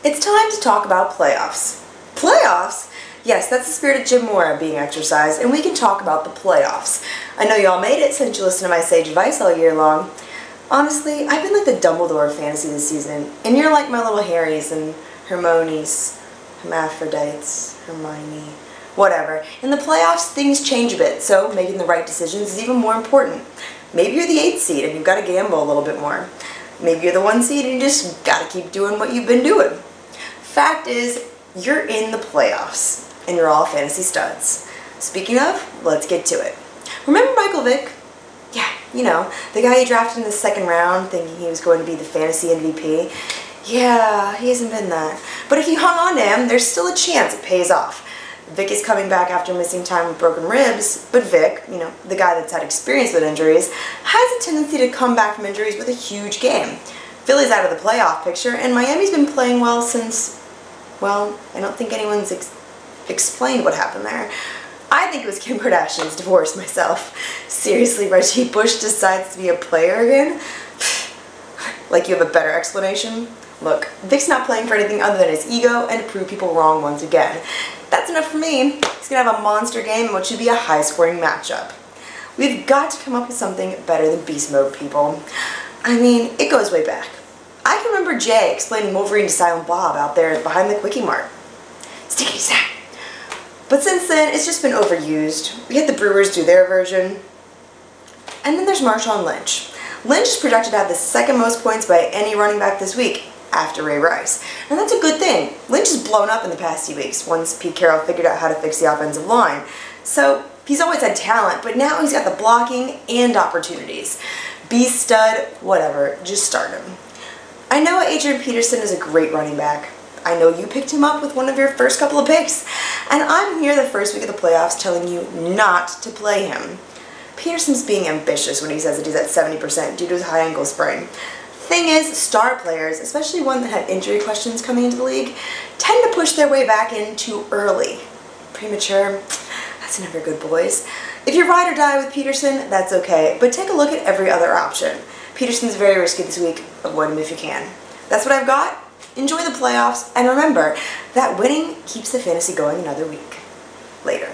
It's time to talk about playoffs. Playoffs? Yes, that's the spirit of Jim Mora being exercised, and we can talk about the playoffs. I know y'all made it since you listen to my sage advice all year long. Honestly, I've been like the Dumbledore of fantasy this season, and you're like my little Harrys and Hermiones, Hermaphrodites, Hermione, whatever. In the playoffs, things change a bit, so making the right decisions is even more important. Maybe you're the 8th seed and you've got to gamble a little bit more. Maybe you're the 1 seed and you just got to keep doing what you've been doing. Fact is, you're in the playoffs, and you're all fantasy studs. Speaking of, let's get to it. Remember Michael Vick? Yeah, you know, the guy you drafted in the 2nd round thinking he was going to be the fantasy MVP. Yeah, he hasn't been that. But if you hung on to him, there's still a chance it pays off. Vick is coming back after missing time with broken ribs, but Vick, you know, the guy that's had experience with injuries, has a tendency to come back from injuries with a huge game. Philly's out of the playoff picture, and Miami's been playing well since, well, I don't think anyone's explained what happened there. I think it was Kim Kardashian's divorce myself. Seriously, Reggie Bush decides to be a player again? Like you have a better explanation? Look, Vic's not playing for anything other than his ego and to prove people wrong once again. That's enough for me. He's going to have a monster game in what should be a high-scoring matchup. We've got to come up with something better than beast mode, people. I mean, it goes way back. I can remember Jay explaining Wolverine to Silent Bob out there behind the Quickie Mart. Stickity sack. But since then, it's just been overused. We had the Brewers do their version. And then there's Marshawn Lynch. Lynch is projected to have the 2nd most points by any running back this week, after Ray Rice. And that's a good thing. Lynch has blown up in the past few weeks once Pete Carroll figured out how to fix the offensive line. So he's always had talent, but now he's got the blocking and opportunities. Beast stud, whatever, just start him. I know Adrian Peterson is a great running back. I know you picked him up with one of your first couple of picks. And I'm here the first week of the playoffs telling you not to play him. Peterson's being ambitious when he says that he's at 70% due to his high ankle sprain. Thing is, star players, especially one that had injury questions coming into the league, tend to push their way back in too early. Premature, that's never good, boys. If you ride or die with Peterson, that's okay, but take a look at every other option. Peterson's very risky this week. Avoid him if you can. That's what I've got. Enjoy the playoffs, and remember that winning keeps the fantasy going another week. Later.